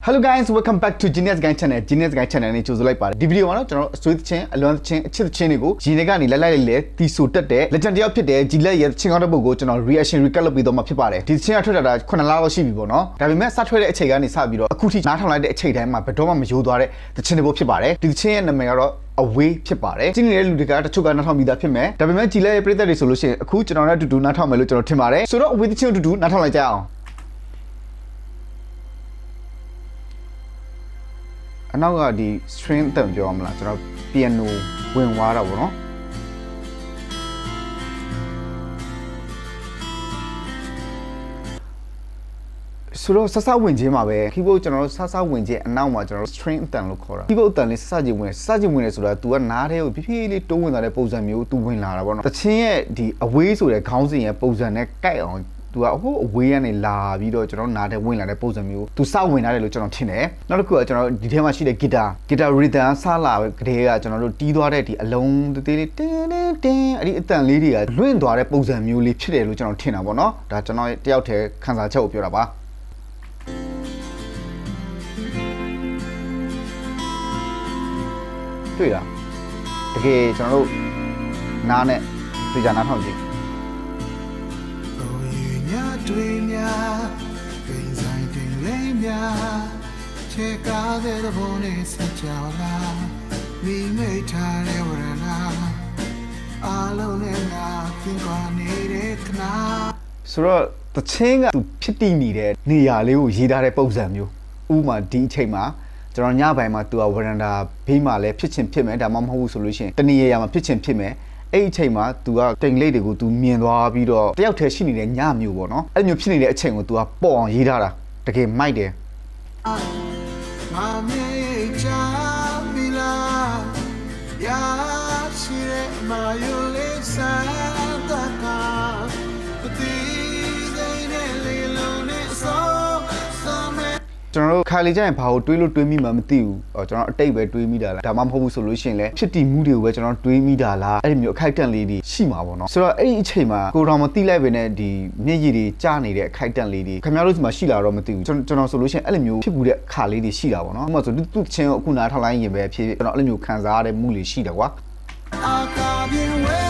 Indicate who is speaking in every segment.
Speaker 1: Hello guys, welcome back to Genius Guy Channel. Genius Guy Channel နဲ့ကြိုဆိုလိုက်ပါတယ်ဒီဗီဒီယိုမှာတော့ကျွန်တော်အဆွေးချင်းအလွမ်းချင်းအချစ်ချင်းတွေကိုရင်းနေကနေလိုက်လေတီဆိုတက်တဲ့ legend တယောက်ဖြစ်တဲ့ဂျီလက်ရဲ့ချင်းကောင်းတဲ့ပုံကိုကျွန်တော် reaction recap လုပ်ပြီးတော့မှဖြစ်ပါတယ်ဒီချင်းကထွက်တာ9လလောက်ရှိပြီပေါ့နော်ဒါပေမဲ့စထွက်တဲ့အချိန်ကနေစပြီးတော့အခုထိနားထောင်လိုက်တဲ့အချိန်တိုင်းမှာဘယ်တော့မှမယိုးသွားတဲ့တချင်းတွေပို့ဖြစ်ပါတယ်ဒီချင်းရဲ့နာမည်ကတော့away ဖြစ်ပါတယ်ကျင်းနေတဲ့လူတွေကတချို့ကနားထောင်ပြီးသားဖြစ်မယ်ဒါပေမဲ့ဂျီလက်ရဲ့ပရိသတ်တွေဆိုလို့ရှိရင်အခုကျွန်တော်နဲ့အတူတူနားထောင်မယ်လို့ကျွန်တော်ထင်ပါတယ်ဆိုတော့ away တချင်းအတူတူနားထောင်လိုက်ကြအောင်အနောက်ကဒီ string အတန်ပြောရမလားကျွန်တော် piano ဝင်သွားတာပေါ့နော်ဆိုတော့ဆဆဝင်ခြင်းမှာပဲ keyboard ကျွန်တော်တို့ဆဆဝင်ခြင်းအနောက်မှာကျွန်တော်တို့ string အတန်လို့ခေါ်တာ keyboard အတန်လေးဆဆချင်းဝင်နေဆိုတာ तू ကနားထဲကိုဖြည်းဖြည်းလေးတိုးဝင်သွားတဲ့ပုံစံမျိုး तू ဝင်လာတာပေါ့နော်တချင်းရဲ့ဒီ away ဆိုတဲ့ခေါင်းစဉ်ရဲ့ပုံစံနဲ့ကိုက်အောင်သူကဟိုအဝေးကနေလာပြီးတော့ကျွန်တော်နားထဲဝင်လာတဲ့ပုံစံမျိုးသူစဝင်လာတယ်လို့ကျွန်တော်ထင်တယ်နောက်တစ်ခုကကျွန်တော်ဒီထဲမှာရှိတဲ့ guitar rhythm ဆလာပဲကလေးကကျွန်တော်တို့တီးသွားတဲ့ဒီအလုံးသေးလေးတင်းအဲ့ဒီအတန်လေးတွေကလွင့်သွားတဲ့ပုံစံမျိုးလေးဖြစ်တယ်လို့ကျွန်တော်ထင်တာပေါ့နော်ဒါကျွန်တော်တယောက်တည်းခံစားချက်ကိုပြောတာပါတွေ့လားတကယ်ကျွန်တော်တို့နားနဲ့တွေ့ကြနားထောင်ကြည့်
Speaker 2: တွေများပိန်ဆိုင်တင်လေးများချေကားတဲ့ဘုံနဲ့ဆက်ကြော်လာမိမိထားတဲ့ဝရဏအားလုံးနဲ့ငါသင်ကွာနေတဲ့ခဏ
Speaker 1: ဆိုတော့တချင်းကသူဖြစ်တည်နေတဲ့နေရာလေးကိုရေးထားတဲ့ပုံစံမျိုးဥပမာဒီအချိန်မှာကျွန်တော်ညပိုင်းမှာသူကဝရန်တာဘေးမှာလည်းဖြစ်ချင်ဖြစ်မယ်ဒါမှမဟုတ်ဘူးဆိုလို့ရှိရင်တနေရာမှာဖြစ်ချင်ဖြစ်မယ်အဲ့ဒီအချိန်မှာ तू ကတိမ်လိပ်တွေကို तू မြင်သွားပြီးတော့တယောက်တည်းရှိနေတဲ့ညမျိုးပေါ့နော်အဲ့မျိုးဖြစ်နေတဲ့အချိန်ကို तू ကပေါ့အောင်ရေးထားတာတကယ်မိုက်တယ်
Speaker 2: မမေချာမီလာရာရှိရဲမယိုလေးစံတကာပတိစိနဲ့လေလုံးနဲ့ဆော
Speaker 1: ကျွန်တော်တို့ခါလေးကျရင်ဘာကိုတွေးလို့တွေးမိမှမသိဘူးကျွန်တော်အတိတ်ပဲတွေးမိတာလားဒါမှမဟုတ်ဘူးဆိုလို့ရှိရင်လည်းဖြစ်တည်မှုတွေကိုပဲကျွန်တော်တွေးမိတာလားအဲ့ဒီမျိုးအခိုက်အတန့်လေးတွေရှိမှာပေါ့နော်ဆိုတော့အဲ့ဒီအချိန်မှာကိုတော်မသိလိုက်ပဲနဲ့ဒီမျက်ရည်တွေကျနေတဲ့အခိုက်အတန့်လေးတွေခင်ဗျားတို့ဒီမှာရှိလာတော့မသိဘူးကျွန်တော်ဆိုလို့ရှိရင်အဲ့လိုမျိုးဖြစ်ဘူးတဲ့ခါလေးတွေရှိတာပေါ့နော်ဥပမာဆိုသူ့ချင်းကိုအခုနားထောင်လိုက်ရင်ပဲဖြစ်ကျွန်တော်အဲ့လိုမျိုးခံစားရတဲ့မှုတွေရှိတယ်ကွာအာကာပြေဝဲ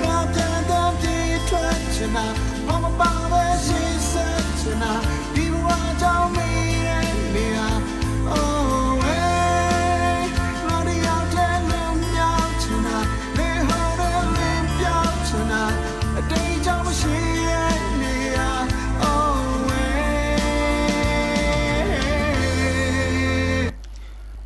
Speaker 1: ဘာတန်တော့ဒီထွက်ချင်တာမမပါပဲရှိစချင်တာဒီဘဝကြောင့်မေးတဲ့နေရာအိုးဝဲလာဒီရောက်တဲ့လူမြောက်ချင်တာလေဟောတဲ့လင်းပြောင်းချင်တာအတိတ်ကြောင့်မရှိတဲ့နေရာအိုးဝဲ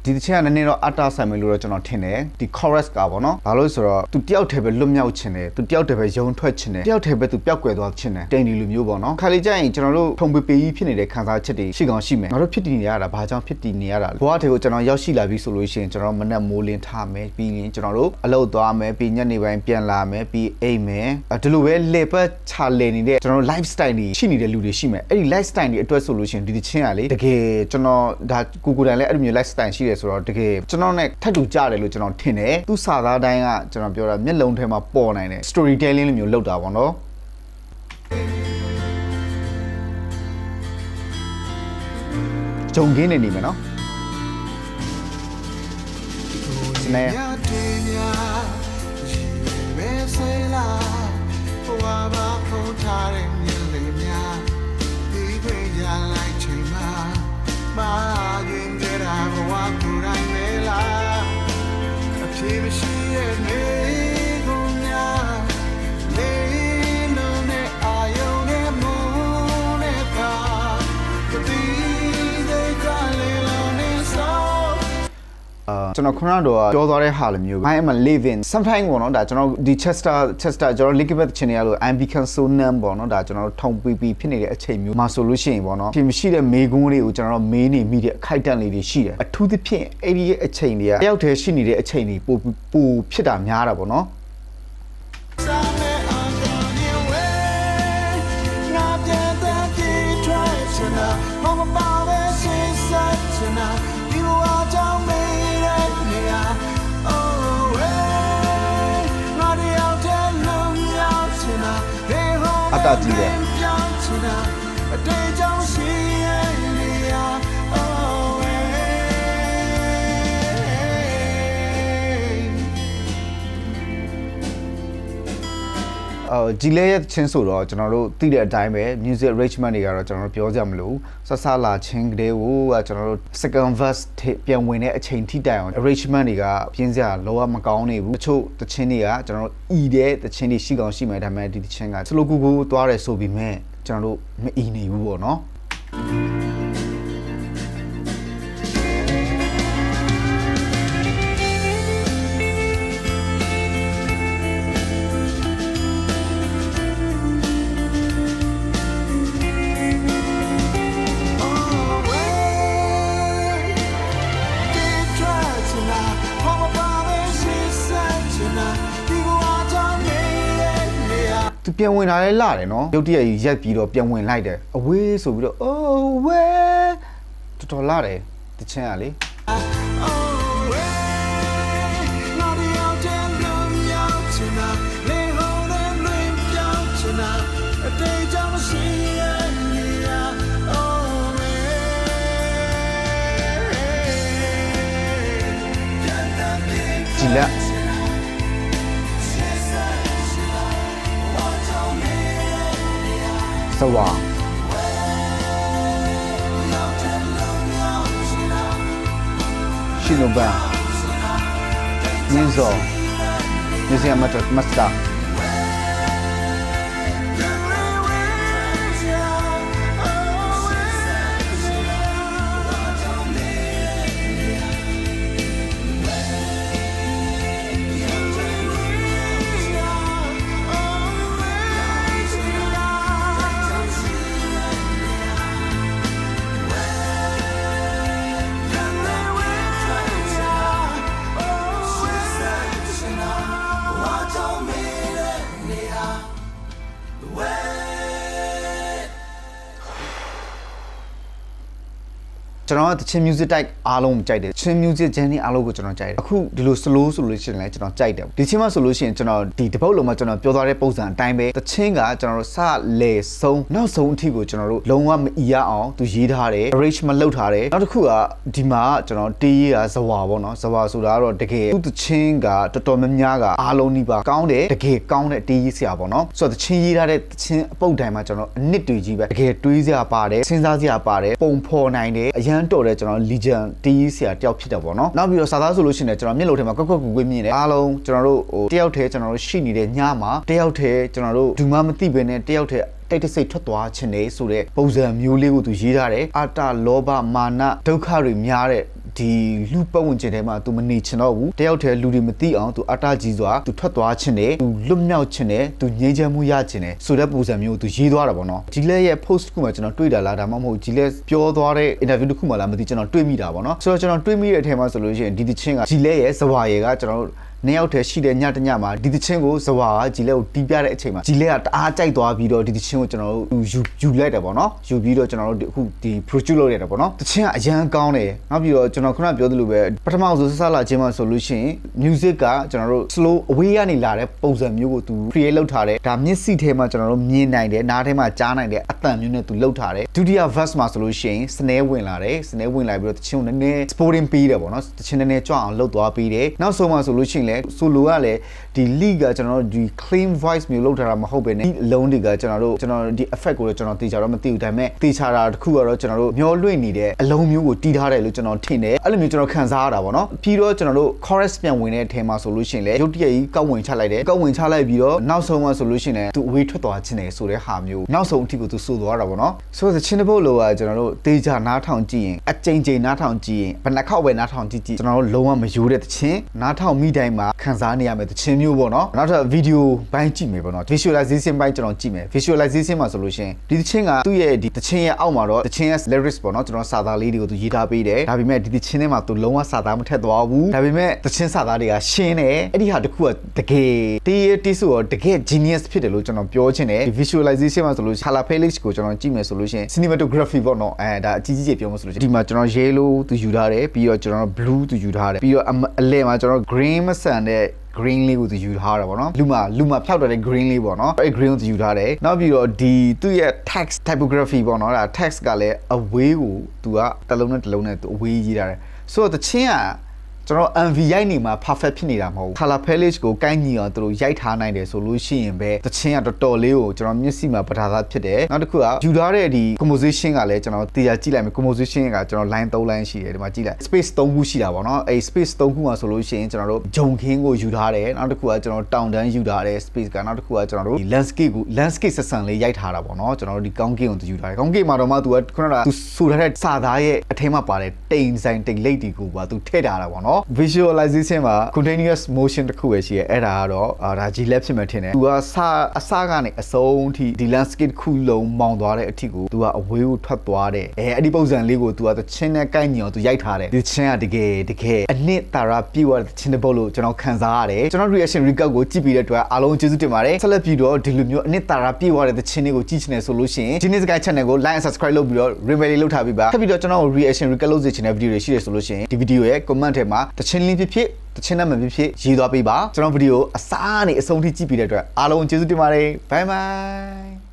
Speaker 1: ဒီတစ်ချက်ကနည်းနည်းတော့အတားဆိုင်မယ်လို့တော့ကျွန်တော်ထင်တယ်ဒီ chorus ကပေါ့နော်ဘာလို့ဆိုတော့သူတယောက်တည်းပဲလွတ်မြောက်ချင်တယ်သူတယောက်တည်းပဲယုံထွက်ချင်တယ်တယောက်တည်းပဲသူပျောက်ကွယ်သွားချင်တယ်တိန်ဒီလိုမျိုးပေါ့နော်ခါလေးကျရင်ကျွန်တော်တို့ထုံပေပေကြီးဖြစ်နေတဲ့ခံစားချက်တွေရှိကောင်းရှိမယ်ငါတို့ဖြစ်တည်နေရတာဘာကြောင့်ဖြစ်တည်နေရတာလဲဘဝထဲကိုကျွန်တော်ရောက်ရှိလာပြီဆိုလို့ရှိရင်ကျွန်တော်မနက်မိုးလင်းထားမယ်ပြီးရင်ကျွန်တော်တို့အလုပ်သွားမယ်ပြီးညနေပိုင်းပြန်လာမယ်ပြီးအိမ်မယ်ဒီလိုပဲလေပတ်ချလေနေတဲ့ကျွန်တော်တို့ lifestyle တွေရှိနေတဲ့လူတွေရှိမယ်အဲ့ဒီ lifestyle တွေအတွက်ဆိုလို့ရှိရင်ဒီတချင်းကလေတကယ်ကျွန်တော်ဒါကိုယ်တိုင်လည်းအဲ့လိုမျိုး lifestyle ရှိတယ်ဆိုတော့တကယ်ကျွန်တော်နဲ့ထပ်တူကြတယ်လို့ကျွန်တော်ထင်တယ်သူစာသားတိုင်းကကျွန်တော်ပြောတာမျက်လုံးထဲမှာပေါ်နိုင်တယ် storytelling လိုမျိုးလုပ်တာပေါ့နော်ဂျုံကင်းနေနေမယ်နော်စနေ
Speaker 2: မရှိရဲ့နေကုန်များလေလုံးနဲ့အာယုံနဲ့မူနဲ့ကာတတိစိတ်ကလေးလုံးနဲ့ဆော
Speaker 1: ကျွန်တော်ခုနကတော့ပြောသွားတဲ့ဟာလိုမျိုး I am a living sometimes ပေါ့နော်ဒါကျွန်တော်ဒီ Chester ကျွန်တော် Elizabeth ချင်နေရလို့ I become so numb ပေါ့နော်ဒါကျွန်တော်ထုံပီဖြစ်နေတဲ့အချိန်မျိုးမှာဆိုလို့ရှိရင်ပေါ့နော်ဖြစ်မရှိတဲ့မေကွန်းလေးကိုကျွန်တော်မေးနေမိတဲ့အခိုက်အတန့်လေးတွေရှိတယ်အထူးသဖြင့်အဲ့ဒီအချိန်တွေကတယောက်တည်းရှိနေတဲ့အချိန်တွေပိုဖြစ်တာများတာပေါ့နော်အတားကြီးတယ် ဂျီလဲရဲ့ချင်းဆိုတော့ကျွန်တော်တို့သိတဲ့အတိုင်းပဲ music arrangement တွေကတော့ကျွန်တော်တို့ပြောကြမလို့ဆဆလာချင်းကလေးကိုကျွန်တော်တို့ second verse ပြန်ဝင်တဲ့အချိန်ထိတိုင်အောင် arrangement တွေကပြင်းစရာလောကမကောင်းနေဘူးတချို့တချင်းတွေကကျွန်တော်တို့ဤတဲ့တချင်းတွေရှိကောင်းရှိမယ်ဒါပေမဲ့ဒီတချင်းက slow ကူသွားတယ်ဆိုပြီးမဲ့ကျွန်တော်တို့မအီနေဘူးပေါ့နော်သူပြန်ဝင်လာလဲလာတယ်နော်ရုတ်တရက်ကြီးရက်ပြီးတော့ပြန်ဝင်လိုက်တယ်အဝေးဆိုပြီးတော့ oh way တော်တော်လာတယ်တချင်ကလေကြည်လက်စဝါရှိနိုဘာမြင်းစောမြင်းစရာမတ်စတာကျွန်တော်ကတချင်း music type အားလုံးကြိုက်တယ်ချင်း music genre အားလုံးကိုကျွန်တော်ကြိုက်တယ်အခုဒီလို slow ဆိုလို့ရှိရင်လည်းကျွန်တော်ကြိုက်တယ်ဒီချင်းမှာဆိုလို့ရှိရင်ကျွန်တော်ဒီတပုတ်လုံးမှာကျွန်တော်ပြောသွားတဲ့ပုံစံအတိုင်းပဲတချင်းကကျွန်တော်တို့စလေဆုံးနောက်ဆုံးအထိကိုကျွန်တော်တို့လုံးဝမအီရအောင်သူရေးထားတယ် arrange မလုပ်ထားတယ်နောက်တစ်ခုကဒီမှာကျွန်တော်တေးရေးကဇဝါပေါ့နော်ဇဝါဆိုတာကတော့တကယ်သူတချင်းကတော်တော်များများကအားလုံးနှိပါကောင်းတယ်တကယ်ကောင်းတဲ့တေးရေးဆရာပေါ့နော်ဆိုတော့တချင်းရေးထားတဲ့တချင်းအပုတ်တိုင်းမှာကျွန်တော်အနစ်တွေကြီးပဲတကယ်တွေးစရာပါတယ်စဉ်းစားစရာပါတယ်ပုံဖော်နိုင်တယ်အရန်တော်တဲ့ကျွန်တော် legend တီးဆရာတယောက်ဖြစ်တာပေါ့နော်နောက်ပြီးတော့စာသားဆိုလို့ရှိရင်ကျွန်တော်မျက်လုံးထဲမှာကွက်ကွက်ကွေးမြင်တယ်အားလုံးကျွန်တော်တို့တယောက်တည်းကျွန်တော်တို့ရှိနေတဲ့ညမှာတယောက်တည်းကျွန်တော်တို့ဒူမမသိဘဲနဲ့တယောက်တည်းတိတ်တဆိတ်ထွက်သွားခြင်းနေဆိုတဲ့ပုံစံမျိုးလေးကိုသူရေးထားတယ်အာတလောဘမာနဒုက္ခတွေများတဲ့ဒီလူပတ်ဝန်းကျင်ထဲမှာ तू မနေချင်တော့ဘူးတယောက်တည်းလူတွေမသိအောင် तू အတားကြီးစွာ तू ထွက်သွားခြင်းနဲ့ तू လွတ်မြောက်ခြင်းနဲ့ तू ငြိမ်းချမ်းမှုရခြင်းနဲ့ဆိုတဲ့ပုံစံမျိုး तू ရေးသွားတာပေါ့နော်ဒီလက်ရဲ့ post တစ်ခုမှာကျွန်တော်တွေ့တာလားဒါမှမဟုတ်ဒီလက်ပြောသွားတဲ့ interview တစ်ခုမှာလားမသိကျွန်တော်တွေ့မိတာပေါ့နော်ဆိုတော့ကျွန်တော်တွေ့မိတဲ့အထက်မှာဆိုလို့ရှိရင်ဒီတချင်းကဒီလက်ရဲ့စဝါရဲ့ကကျွန်တော်တို့နှစ်ယောက်တည်းရှိတဲ့ညတညမှာဒီတချင်းကိုဇဝါကဂျီလက်ကိုတီးပြတဲ့အချိန်မှာဂျီလက်ကတအားကြိုက်သွားပြီးတော့ဒီတချင်းကိုကျွန်တော်တို့ယူလိုက်တယ်ပေါ့နော်ယူပြီးတော့ကျွန်တော်တို့အခုဒီ produce လုပ်ရတယ်ပေါ့နော်တချင်းကအရန်ကောင်းတယ်နောက်ပြီးတော့ကျွန်တော်ခုနပြောသလိုပဲပထမဆုံးစလာချင်းမှာဆိုလို့ရှိရင် music ကကျွန်တော်တို့ slow away ကနေလာတဲ့ပုံစံမျိုးကိုသူ create လုပ်ထားတယ်ဒါမျက်စိထဲမှာကျွန်တော်တို့မြင်နိုင်တယ်နားထဲမှာကြားနိုင်တယ်အသံမျိုးနဲ့သူလုပ်ထားတယ်ဒုတိယ verse မှာဆိုလို့ရှိရင် snare ဝင်လာတယ် snare ဝင်လာပြီးတော့တချင်းကိုနည်းနည်း sporting ပေးတယ်ပေါ့နော်တချင်းနည်းနည်းကြွအောင်လုပ်သွားပေးတယ်နောက်ဆုံးမှာဆိုလို့ရှိရင်ဆိုလိုကလည်းဒီ lead ကကျွန်တော်တို့ဒီ clean voice မျိုးလောက်ထားတာမဟုတ်ပဲねအလုံးတွေကကျွန်တော်တို့ဒီ effect ကိုလည်းကျွန်တော်သိချာတော့မသိဘူးဒါပေမဲ့သိချာတာတစ်ခုကတော့ကျွန်တော်တို့မျောလွင့်နေတဲ့အလုံးမျိုးကိုတီးထားတယ်လို့ကျွန်တော်ထင်တယ်အဲ့လိုမျိုးကျွန်တော်ခံစားရတာပေါ့နော်ပြီးတော့ကျွန်တော်တို့ chorus ပြန်ဝင်တဲ့အထဲမှာဆိုလို့ရှိရင်လည်းရုတ်တရက်ကြီးကောက်ဝင်ချလိုက်တယ်ကောက်ဝင်ချလိုက်ပြီးတော့နောက်ဆုံးမှဆိုလို့ရှိရင်လည်းသူအဝေးထွက်သွားခြင်းတယ်ဆိုတဲ့ဟာမျိုးနောက်ဆုံးအထိကိုသူဆိုသွားတာပေါ့နော်ဆိုတော့ချင်းတစ်ပုတ်လောကကျွန်တော်တို့တေချာနားထောင်ကြည့်ရင်အကြိမ်ကြိမ်နားထောင်ကြည့်ရင်ဘယ်နှခေါက်ပဲနားထောင်ကြည့်ကျွန်တော်တို့လုံးဝမယိုးတဲ့တချင်းနားထောင်မိတိုင်းမှာခံစားနေရမယ်တချင်းမျိုးပေါ့နော်နောက်ထပ်ဗီဒီယိုပိုင်းကြည့်မယ်ပေါ့နော် visualization ပိုင်းကျွန်တော်ကြည့်မယ် visualization မှာဆိုလို့ရှိရင်ဒီတချင်းကသူ့ရဲ့ဒီတချင်းရဲ့အောက်မှာတော့တချင်းရဲ့ lyrics ပေါ့နော်ကျွန်တော်စာသားလေးတွေကိုသူရေးထားပေးတယ်ဒါပေမဲ့ဒီတချင်းထဲမှာသူလုံးဝစာသားမထက်သွားဘူးဒါပေမဲ့တချင်းစာသားတွေကရှင်းတယ်အဲ့ဒီဟာတခုကတကယ်တီးဆိုတော့တကယ် genius ဖြစ်တယ်လို့ကျွန်တော်ပြောချင်တယ်ဒီ visualization မှာဆိုလို့ color palette ကိုကျွန်တော်ကြည့်မယ်ဆိုလို့ရှိရင် cinematography ပေါ့နော်ဒါအကြီးကြီးပြောမှဆိုလို့ဒီမှာကျွန်တော် yellow သူယူထားတယ်ပြီးတော့ကျွန်တော် blue သူယူထားတယ်ပြီးတော့အလဲမှာကျွန်တော် green မဆန်တဲ့ green လေးကိုသူယူထားတာပေါ့နော်လူမှာဖြောက်တဲ့ green လေးပေါ့နော်အဲ့ green ကိုသူယူထားတယ်နောက်ပြီးတော့ဒီသူ့ရဲ့ text typography ပေါ့နော်ဒါ text ကလည်းအဝေးကိုသူကတစ်လုံးနဲ့သူအဝေးရေးထားတယ်ဆိုတော့တချင်းက ကျွန်တော် MV ရိုက်နေမှာ perfect ဖြစ်နေတာမဟုတ်ဘူး color palette ကိုကိုင်းညီအောင်သူတို့ရိုက်ထားနိုင်တယ်ဆိုလို့ရှိရင်ပဲတချင်းကတော်တော်လေးကိုကျွန်တော်မျက်စိမှာပထာသားဖြစ်တယ်နောက်တစ်ခုကယူထားတဲ့ဒီ composition ကလည်းကျွန်တော်တရားကြည့်လိုက်မယ် composition ကကျွန်တော် line 3 line ရှိတယ်ဒီမှာကြည့်လိုက် space 3ခုရှိတာပေါ့နော်အဲ့ space 3ခုမှာဆိုလို့ရှိရင်ကျွန်တော်တို့ဂျုံခင်းကိုယူထားတယ်နောက်တစ်ခုကကျွန်တော်တောင်တန်းယူထားတယ် space ကနောက်တစ်ခုကကျွန်တော်တို့ landscape ဆက်ဆံလေးရိုက်ထားတာပေါ့နော်ကျွန်တော်တို့ဒီကောင်းကင်ကိုယူထားတယ်ကောင်းကင်မှာတော့မှသူကခုနကသူဆူထားတဲ့စာသားရဲ့အထဲမှာပါတယ်တိမ်ဆိုင်တိမ်လိပ်တီကိုပါသူထည့်ထားတာပေါ့နော် visualization မှာ continuous motion တစ်ခုပဲရှိရဲအဲ့ဒါကတော့ဒါ G-Lab ဖြစ်မှထင်တယ်သူကအစကနေအဆုံးထိဒီ landscape တစ်ခုလုံးမောင်းသွားတဲ့အထိကိုသူကအဝေးကိုထွက်သွားတယ်အဲ့ဒီပုံစံလေးကိုသူကချင်းနဲ့ကိုက်ညီအောင်သူရိုက်ထားတယ်ဒီချင်းကတကယ်အနှစ်သာရပြည့်ဝတဲ့ချင်းတစ်ပုတ်လို့ကျွန်တော်ခံစားရတယ်ကျွန်တော် reaction recap ကိုကြည့်ပြီးတဲ့အတွက်အားလုံးကျေးဇူးတင်ပါတယ်ဆက်လက်ပြီးတော့ဒီလိုမျိုးအနှစ်သာရပြည့်ဝတဲ့ချင်းလေးကိုကြည့်ချင်တယ်ဆိုလို့ရှိရင် Genius Guy Channel ကို like and subscribe လုပ်ပြီးတော့ rebel လုပ်ထားပြီးပါထပ်ပြီးတော့ကျွန်တော် reaction recap လုပ်စေချင်တဲ့ video တွေရှိတယ်ဆိုလို့ရှိရင်ဒီ video ရဲ့ comment ထဲမှာတချင်းလင်းဖြစ်တချင်းနဲ့မဖြစ်ရေးသွားပေးပါကျွန်တော် video အစားနေအဆုံးထိကြည့်ပြီးတဲ့အတွက်အားလုံးကျေးဇူးတင်ပါတယ် bye bye